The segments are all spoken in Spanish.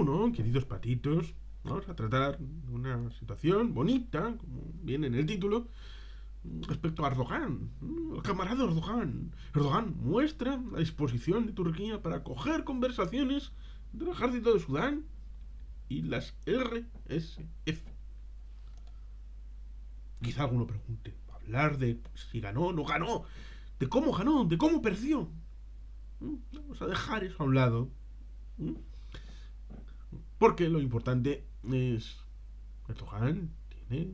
bueno, queridos patitos, vamos a tratar una situación bonita, como viene en el título, respecto a Erdogan. El camarada Erdogan. Erdogan muestra la disposición de Turquía para acoger conversaciones del ejército de Sudán y las RSF. Quizá alguno pregunte, hablar de si ganó o no ganó, de cómo perdió. Vamos a dejar eso a un lado. Porque lo importante es Erdogan tiene,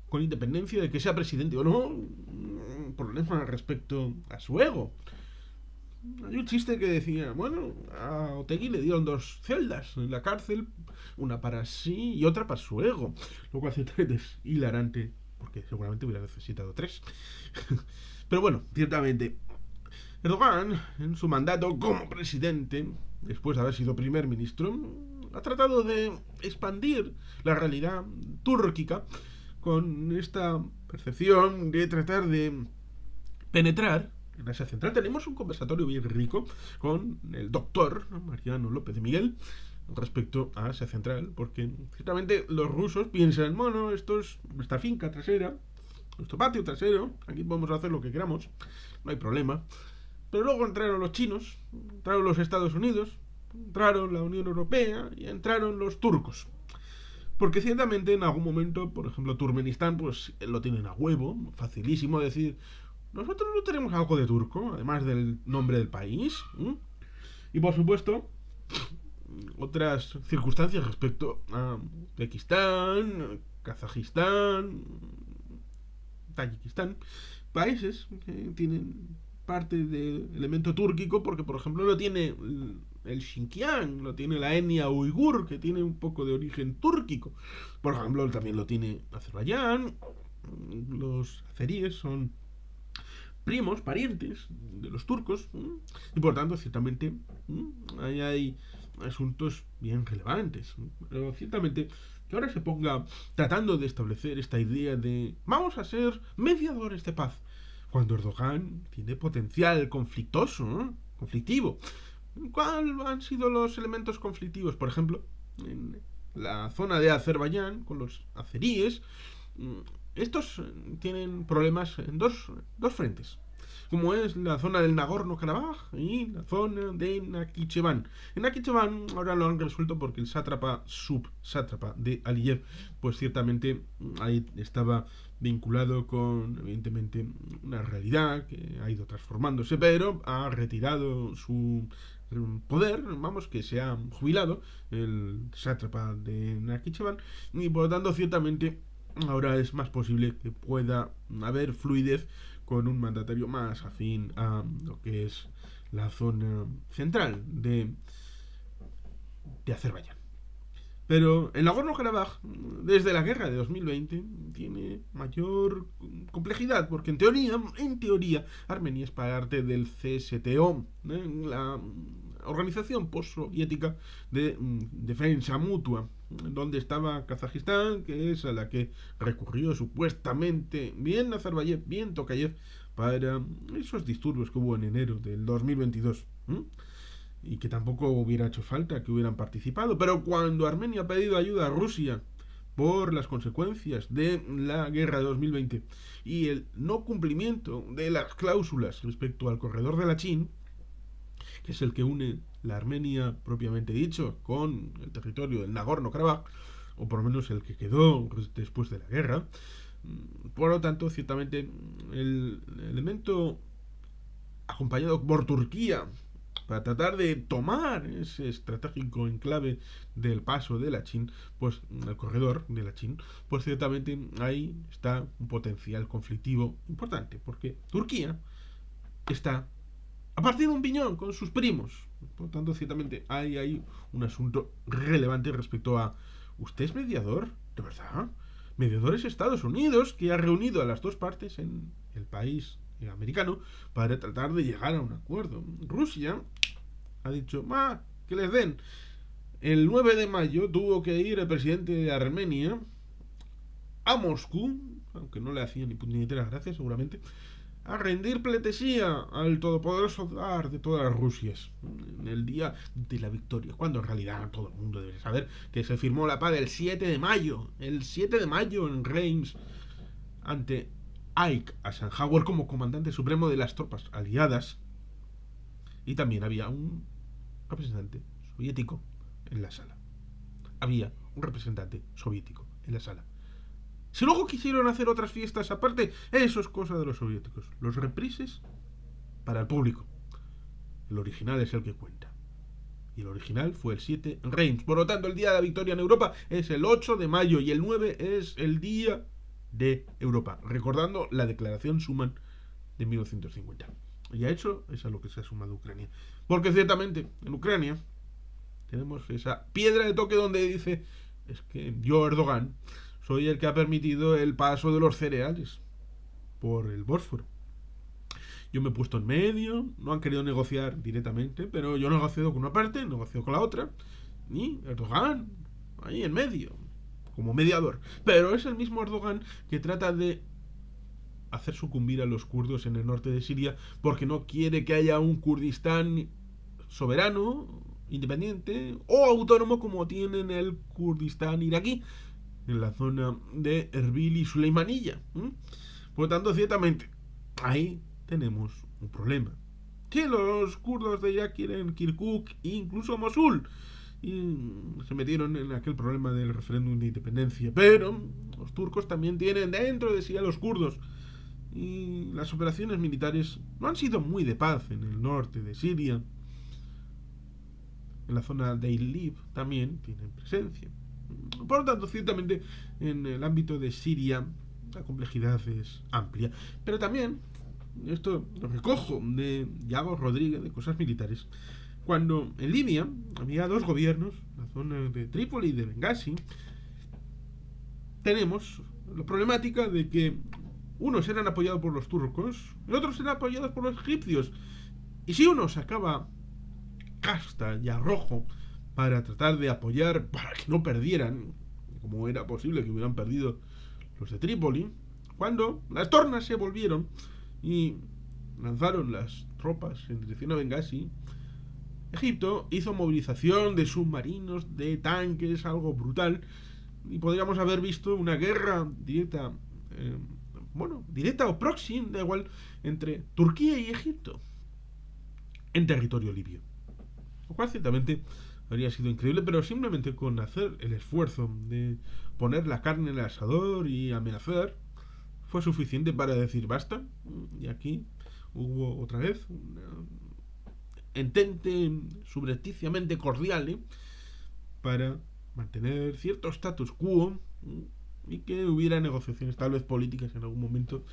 con independencia de que sea presidente o no, problemas respecto a su ego. Hay un chiste que decía, bueno, a Otegi le dieron 2 celdas en la cárcel, una para sí y otra para su ego, lo cual es hilarante, porque seguramente hubiera necesitado 3. Pero bueno, ciertamente, Erdogan, en su mandato como presidente, después de haber sido primer ministro, ha tratado de expandir la realidad túrquica con esta percepción de tratar de penetrar en Asia Central. Tenemos un conversatorio bien rico con el doctor Mariano López de Miguel respecto a Asia Central, porque ciertamente los rusos piensan, bueno, esto es nuestra finca trasera, nuestro patio trasero, aquí podemos hacer lo que queramos, no hay problema. Pero luego entraron los chinos, entraron los Estados Unidos, entraron la Unión Europea y entraron los turcos. Porque ciertamente en algún momento, por ejemplo, Turkmenistán, pues lo tienen a huevo, facilísimo decir, nosotros no tenemos algo de turco, además del nombre del país. Y por supuesto, otras circunstancias respecto a Uzbekistán, Kazajistán, Tayikistán, países que tienen parte del elemento túrquico, porque por ejemplo lo tiene el Xinjiang, lo tiene la etnia uigur, que tiene un poco de origen túrquico. Por ejemplo, también lo tiene Azerbaiyán. Los azeríes son primos, parientes de los turcos, y por tanto, ciertamente, ahí hay asuntos bien relevantes. Pero ciertamente, que ahora se ponga tratando de establecer esta idea de vamos a ser mediadores de paz, cuando Erdogan tiene potencial conflictivo. ¿Cuáles han sido los elementos conflictivos? Por ejemplo, en la zona de Azerbaiyán, con los azeríes, estos tienen problemas en dos frentes, como es la zona del Nagorno-Karabaj y la zona de Nakhchivan. En Nakhchivan ahora lo han resuelto porque el subsátrapa de Aliyev, pues ciertamente ahí estaba vinculado con, evidentemente, una realidad que ha ido transformándose, pero ha retirado su poder, vamos, que se ha jubilado el sátrapa de Nakhchivan, y por lo tanto, ciertamente, ahora es más posible que pueda haber fluidez con un mandatario más afín a lo que es la zona central de Azerbaiyán. Pero el Nagorno-Karabaj, desde la guerra de 2020, tiene mayor complejidad, porque en teoría, Armenia es parte del CSTO, la organización postsoviética de defensa mutua, donde estaba Kazajistán, que es a la que recurrió supuestamente bien Nazarbayev, bien Tokayev, para esos disturbios que hubo en enero del 2022. Y que tampoco hubiera hecho falta que hubieran participado. Pero cuando Armenia ha pedido ayuda a Rusia por las consecuencias de la guerra de 2020 y el no cumplimiento de las cláusulas respecto al corredor de Lachin, que es el que une la Armenia propiamente dicho con el territorio del Nagorno-Karabaj, o por lo menos el que quedó después de la guerra, por lo tanto, ciertamente el elemento acompañado por Turquía para tratar de tomar ese estratégico enclave del paso de Lachin, pues el corredor de Lachin, pues ciertamente ahí está un potencial conflictivo importante, porque Turquía está a partir de un piñón con sus primos. Por lo tanto, ciertamente hay un asunto relevante respecto a ¿usted es mediador? ¿De verdad? Mediador es Estados Unidos, que ha reunido a las dos partes en el país americano para tratar de llegar a un acuerdo. Rusia ha dicho, que les den. El 9 de mayo tuvo que ir el presidente de Armenia a Moscú, aunque no le hacía ni puñetera gracia seguramente, a rendir pleitesía al todopoderoso zar de todas las Rusias en el día de la victoria, cuando en realidad todo el mundo debe saber que se firmó la paz el 7 de mayo, en Reims, ante Ike Eisenhower como comandante supremo de las tropas aliadas, y también había un representante soviético en la sala. Había un representante soviético en la sala. Si luego quisieron hacer otras fiestas aparte, eso es cosa de los soviéticos. Los reprises para el público. El original es el que cuenta. Y el original fue el 7 en Reims. Por lo tanto, el día de la victoria en Europa es el 8 de mayo y el 9 es el día de Europa. Recordando la declaración Schuman de 1950. Y a eso es a lo que se ha sumado Ucrania. Porque ciertamente, en Ucrania tenemos esa piedra de toque donde dice: es que yo, Erdogan, soy el que ha permitido el paso de los cereales por el Bósforo. Yo me he puesto en medio, no han querido negociar directamente, pero yo he negociado con una parte, he negociado con la otra, y Erdogan, ahí en medio, como mediador. Pero es el mismo Erdogan que trata de hacer sucumbir a los kurdos en el norte de Siria porque no quiere que haya un Kurdistán soberano, independiente o autónomo como tienen el Kurdistán iraquí en la zona de Erbil y Suleimanilla. Por lo tanto, ciertamente, ahí tenemos un problema. Que los kurdos de Irak quieren Kirkuk e incluso Mosul. Y se metieron en aquel problema del referéndum de independencia. Pero los turcos también tienen dentro de sí a los kurdos. Y las operaciones militares no han sido muy de paz en el norte de Siria. En la zona de Idlib también tienen presencia. Por lo tanto, ciertamente, en el ámbito de Siria la complejidad es amplia. Pero también, esto lo recojo de Yago Rodríguez, de Cosas Militares, cuando en Libia había dos gobiernos, la zona de Trípoli y de Benghazi, tenemos la problemática de que unos eran apoyados por los turcos y otros eran apoyados por los egipcios. Y si uno sacaba casta y arrojo para tratar de apoyar, para que no perdieran, como era posible que hubieran perdido los de Trípoli, cuando las tornas se volvieron y lanzaron las tropas en dirección a Benghazi, Egipto hizo movilización de submarinos, de tanques, algo brutal, y podríamos haber visto una guerra directa, directa o proxy, da igual, entre Turquía y Egipto en territorio libio. Lo cual ciertamente habría sido increíble, pero simplemente con hacer el esfuerzo de poner la carne en el asador y amenazar fue suficiente para decir basta. Y aquí hubo otra vez una entente subrepticiamente cordial para mantener cierto status quo y que hubiera negociaciones tal vez políticas en algún momento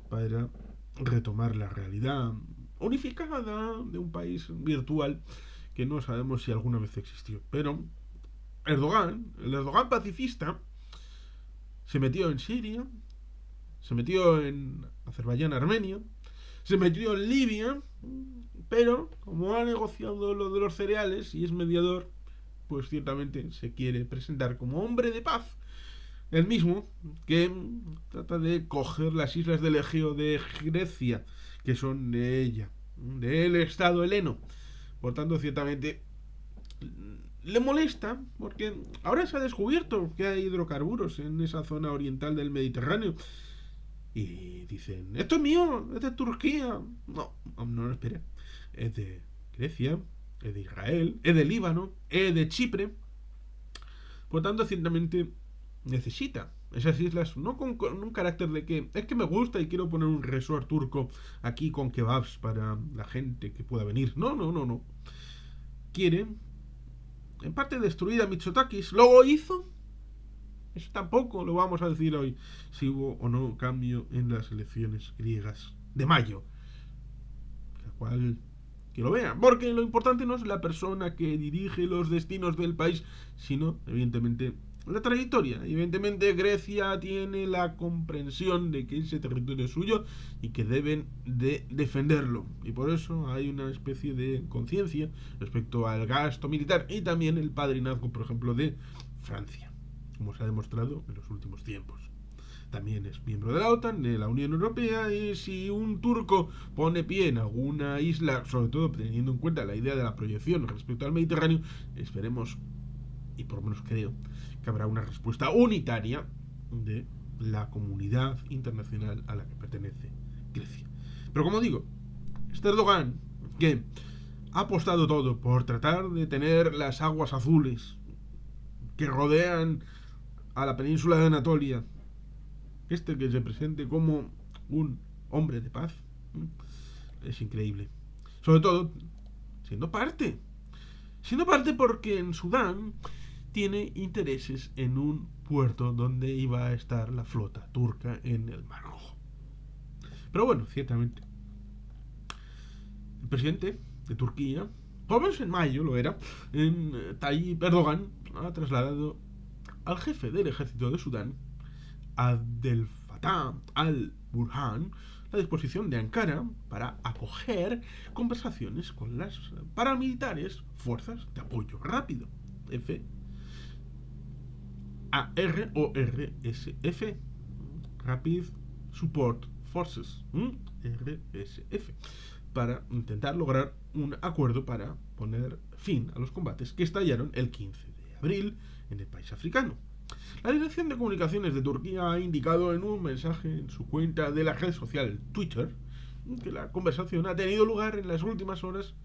para retomar la realidad unificada de un país virtual que no sabemos si alguna vez existió. Pero el Erdogan pacifista, se metió en Siria, se metió en Azerbaiyán, Armenia, se metió en Libia, pero como ha negociado lo de los cereales y es mediador, pues ciertamente se quiere presentar como hombre de paz. El mismo que trata de coger las islas del Egeo de Grecia, que son de ella, del Estado heleno. Por tanto, ciertamente le molesta porque ahora se ha descubierto que hay hidrocarburos en esa zona oriental del Mediterráneo. Y dicen, esto es mío, es de Turquía. No, espera. Es de Grecia, es de Israel, es de Líbano, es de Chipre. Por tanto, ciertamente necesita esas islas, no con un carácter de que es que me gusta y quiero poner un resort turco aquí con kebabs para la gente que pueda venir. No. Quiere, en parte, destruir a Mitsotakis. ¿Lo hizo? Eso tampoco lo vamos a decir hoy, si hubo o no cambio en las elecciones griegas de mayo. La cual, que lo vean, porque lo importante no es la persona que dirige los destinos del país, sino, evidentemente, la trayectoria. Evidentemente, Grecia tiene la comprensión de que ese territorio es suyo y que deben de defenderlo. Y por eso hay una especie de conciencia respecto al gasto militar y también el padrinazgo, por ejemplo, de Francia, como se ha demostrado en los últimos tiempos. También es miembro de la OTAN, de la Unión Europea, y si un turco pone pie en alguna isla, sobre todo teniendo en cuenta la idea de la proyección respecto al Mediterráneo, esperemos, y por lo menos creo, que habrá una respuesta unitaria de la comunidad internacional a la que pertenece Grecia. Pero como digo, este Erdogan, que ha apostado todo por tratar de tener las aguas azules que rodean a la península de Anatolia, que se presente como un hombre de paz, es increíble. Sobre todo siendo parte. Siendo parte porque en Sudán tiene intereses en un puerto donde iba a estar la flota turca en el Mar Rojo. Pero bueno, ciertamente, el presidente de Turquía, por lo menos en mayo lo era, en Tayyip Erdogan, ha trasladado al jefe del ejército de Sudán, Abdel Fattah al-Burhan, la disposición de Ankara para acoger conversaciones con las paramilitares Fuerzas de Apoyo Rápido, RSF, Rapid Support Forces, RSF, para intentar lograr un acuerdo para poner fin a los combates que estallaron el 15 de abril en el país africano. La Dirección de Comunicaciones de Turquía ha indicado en un mensaje en su cuenta de la red social Twitter que la conversación ha tenido lugar en las últimas horas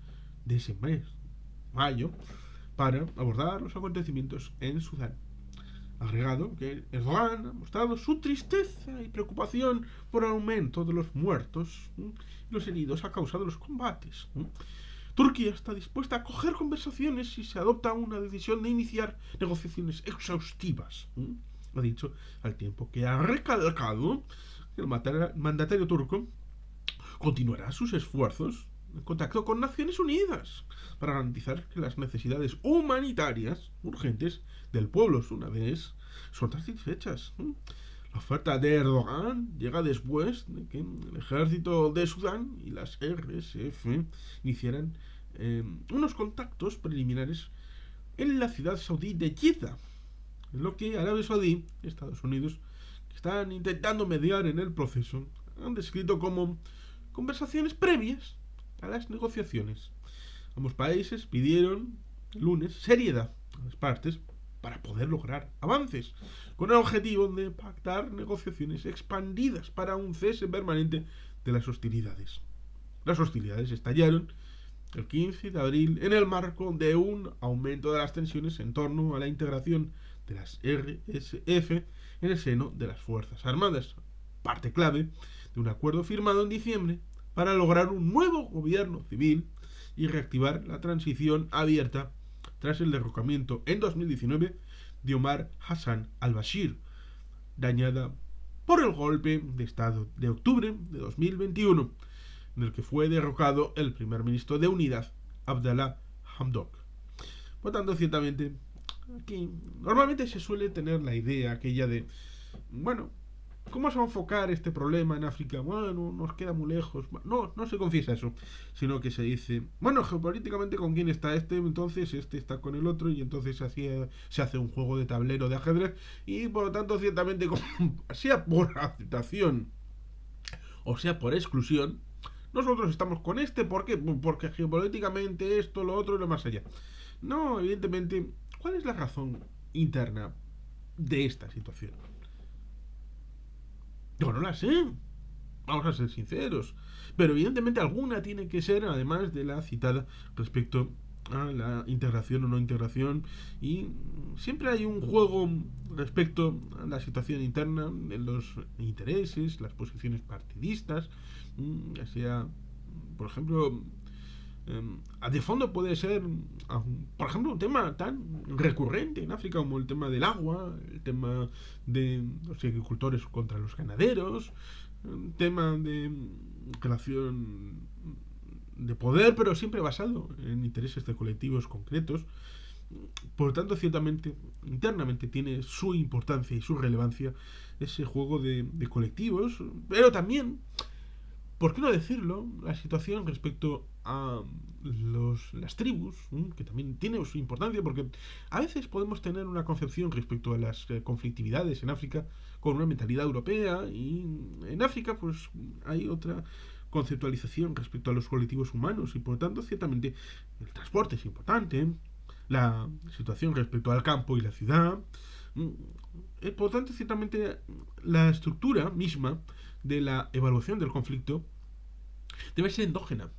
de ese mes, mayo, para abordar los acontecimientos en Sudán. Ha agregado que Erdogan ha mostrado su tristeza y preocupación por el aumento de los muertos y los heridos a causa de los combates. Turquía está dispuesta a coger conversaciones si se adopta una decisión de iniciar negociaciones exhaustivas, ha dicho, al tiempo que ha recalcado que el mandatario turco continuará sus esfuerzos en contacto con Naciones Unidas para garantizar que las necesidades humanitarias urgentes del pueblo sundanés son satisfechas. La oferta de Erdogan llega después de que el ejército de Sudán y las RSF iniciaran unos contactos preliminares en la ciudad saudí de Jeddah, en lo que Arabia Saudí y Estados Unidos, que están intentando mediar en el proceso, han descrito como conversaciones previas a las negociaciones. Ambos países pidieron el lunes seriedad a las partes para poder lograr avances, con el objetivo de pactar negociaciones expandidas para un cese permanente de las hostilidades. Las hostilidades estallaron el 15 de abril en el marco de un aumento de las tensiones en torno a la integración de las RSF en el seno de las Fuerzas Armadas, parte clave de un acuerdo firmado en diciembre para lograr un nuevo gobierno civil y reactivar la transición abierta tras el derrocamiento en 2019 de Omar Hassan al-Bashir, dañada por el golpe de Estado de octubre de 2021, en el que fue derrocado el primer ministro de Unidad, Abdallah Hamdok. Por tanto, ciertamente, aquí normalmente se suele tener la idea aquella de, bueno, ¿cómo se va a enfocar este problema en África? Bueno, nos queda muy lejos. No se confiesa eso, sino que se dice, bueno, geopolíticamente con quién está este, entonces este está con el otro, y entonces así se hace un juego de tablero de ajedrez, y por lo tanto, ciertamente, sea por aceptación o sea por exclusión, nosotros estamos con este, ¿por qué? Porque geopolíticamente esto, lo otro y lo más allá. No, evidentemente, ¿cuál es la razón interna de esta situación? Yo no la sé. Vamos a ser sinceros. Pero evidentemente alguna tiene que ser, además de la citada respecto a la integración o no integración. Y siempre hay un juego respecto a la situación interna, en los intereses, las posiciones partidistas, ya sea, por ejemplo, de fondo puede ser, por ejemplo, un tema tan recurrente en África como el tema del agua, el tema de los agricultores contra los ganaderos, un tema de relación de poder, pero siempre basado en intereses de colectivos concretos. Por lo tanto, ciertamente, internamente tiene su importancia y su relevancia ese juego de colectivos, pero también ¿por qué no decirlo? La situación respecto a las tribus, que también tiene su importancia, porque a veces podemos tener una concepción respecto a las conflictividades en África con una mentalidad europea, y en África pues hay otra conceptualización respecto a los colectivos humanos, y por lo tanto ciertamente el transporte es importante, la situación respecto al campo y la ciudad. Por lo tanto, ciertamente la estructura misma de la evaluación del conflicto debe ser endógena,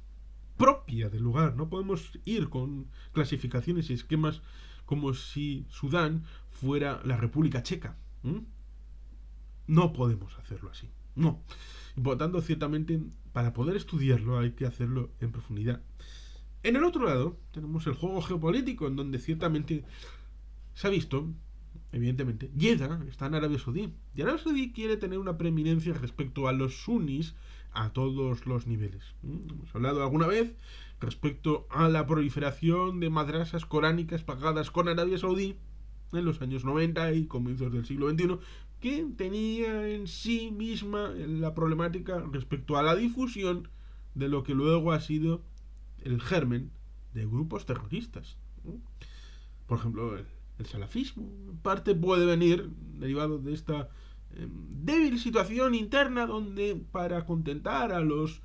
propia del lugar. No podemos ir con clasificaciones y esquemas como si Sudán fuera la República Checa. No podemos hacerlo así. No. Y por lo tanto, ciertamente, para poder estudiarlo hay que hacerlo en profundidad. En el otro lado, tenemos el juego geopolítico, en donde ciertamente se ha visto, evidentemente, Jeddah está en Arabia Saudí. Y Arabia Saudí quiere tener una preeminencia respecto a los sunnis a todos los niveles. Hemos hablado alguna vez respecto a la proliferación de madrasas coránicas pagadas con Arabia Saudí en los años 90 y comienzos del siglo XXI, que tenía en sí misma la problemática respecto a la difusión de lo que luego ha sido el germen de grupos terroristas. Por ejemplo, el salafismo, en parte puede venir derivado de esta débil situación interna, donde para contentar a los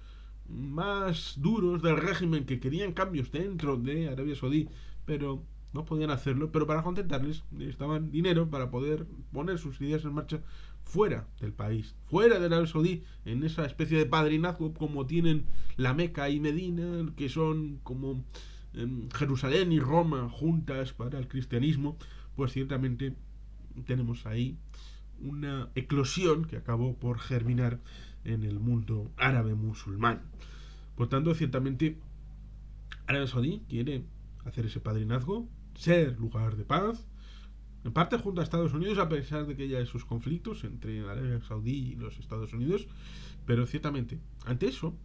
más duros del régimen que querían cambios dentro de Arabia Saudí, pero no podían hacerlo, pero para contentarles necesitaban dinero para poder poner sus ideas en marcha fuera del país, fuera de Arabia Saudí, en esa especie de padrinazgo como tienen la Meca y Medina, que son como Jerusalén y Roma juntas para el cristianismo. Pues ciertamente tenemos ahí una eclosión que acabó por germinar en el mundo árabe musulmán. Por tanto, ciertamente Arabia Saudí quiere hacer ese padrinazgo, ser lugar de paz, en parte junto a Estados Unidos, a pesar de que haya esos conflictos entre Arabia Saudí y los Estados Unidos, pero ciertamente ante eso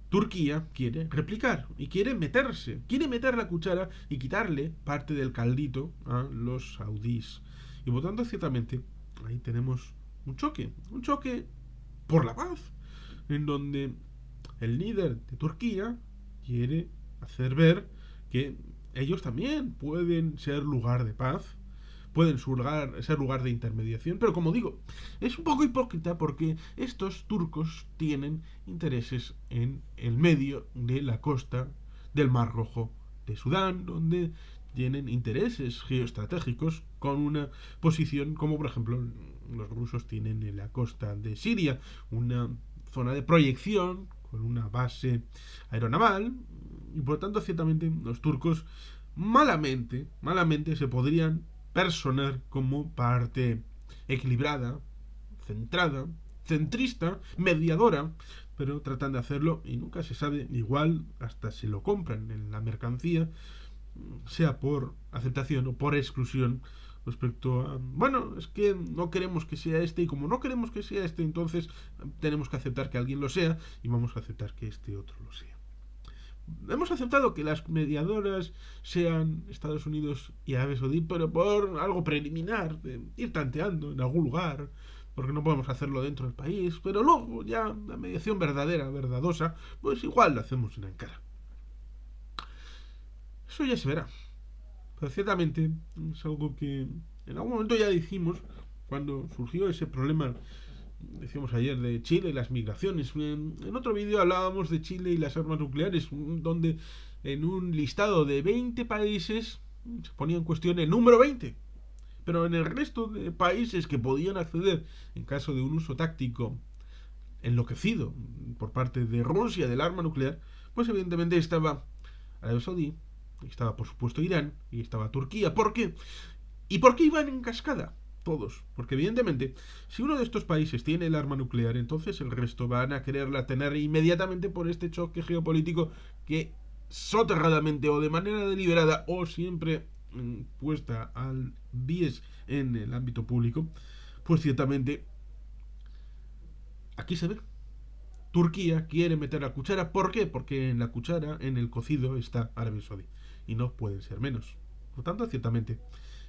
Turquía quiere replicar y quiere meter la cuchara y quitarle parte del caldito a los saudíes. Y por tanto, ciertamente, ahí tenemos un choque por la paz, en donde el líder de Turquía quiere hacer ver que ellos también pueden ser lugar de paz, pueden ser lugar de intermediación, pero como digo, es un poco hipócrita porque estos turcos tienen intereses en el medio de la costa del Mar Rojo de Sudán, donde tienen intereses geoestratégicos con una posición como por ejemplo los rusos tienen en la costa de Siria, una zona de proyección con una base aeronaval, y por lo tanto ciertamente los turcos malamente se podrían personar como parte equilibrada, centrada, centrista, mediadora, pero tratan de hacerlo y nunca se sabe, igual hasta se lo compran en la mercancía, sea por aceptación o por exclusión respecto a, bueno, es que no queremos que sea este, y como no queremos que sea este, entonces tenemos que aceptar que alguien lo sea y vamos a aceptar que este otro lo sea. Hemos aceptado que las mediadoras sean Estados Unidos y Arabia Saudí, pero por algo preliminar, de ir tanteando en algún lugar, porque no podemos hacerlo dentro del país, pero luego ya la mediación verdadera, verdadosa, pues igual la hacemos en Ankara. Eso ya se verá. Pero ciertamente es algo que en algún momento ya dijimos, cuando surgió ese problema, decíamos ayer, de Chile y las migraciones. En otro vídeo hablábamos de Chile y las armas nucleares, donde en un listado de 20 países se ponía en cuestión el número 20. Pero en el resto de países que podían acceder en caso de un uso táctico enloquecido por parte de Rusia del arma nuclear, pues evidentemente estaba Arabia Saudí, estaba por supuesto Irán y estaba Turquía. ¿Por qué? ¿Y por qué iban en cascada? Todos. Porque evidentemente, si uno de estos países tiene el arma nuclear, entonces el resto van a quererla tener inmediatamente por este choque geopolítico que soterradamente o de manera deliberada o siempre puesta al bies en el ámbito público, pues ciertamente aquí se ve. Turquía quiere meter la cuchara. ¿Por qué? Porque en la cuchara, en el cocido, está Arabia Saudí. Y no pueden ser menos. Por lo tanto, ciertamente,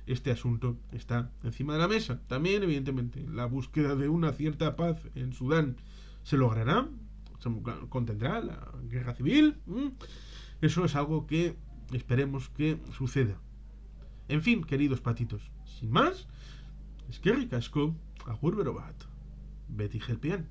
este asunto está encima de la mesa. También, evidentemente, la búsqueda de una cierta paz en Sudán se logrará. contendrá la guerra civil. Eso es algo que esperemos que suceda. En fin, queridos patitos, sin más, eskerrik asko, agur bero bat, beti gelpian.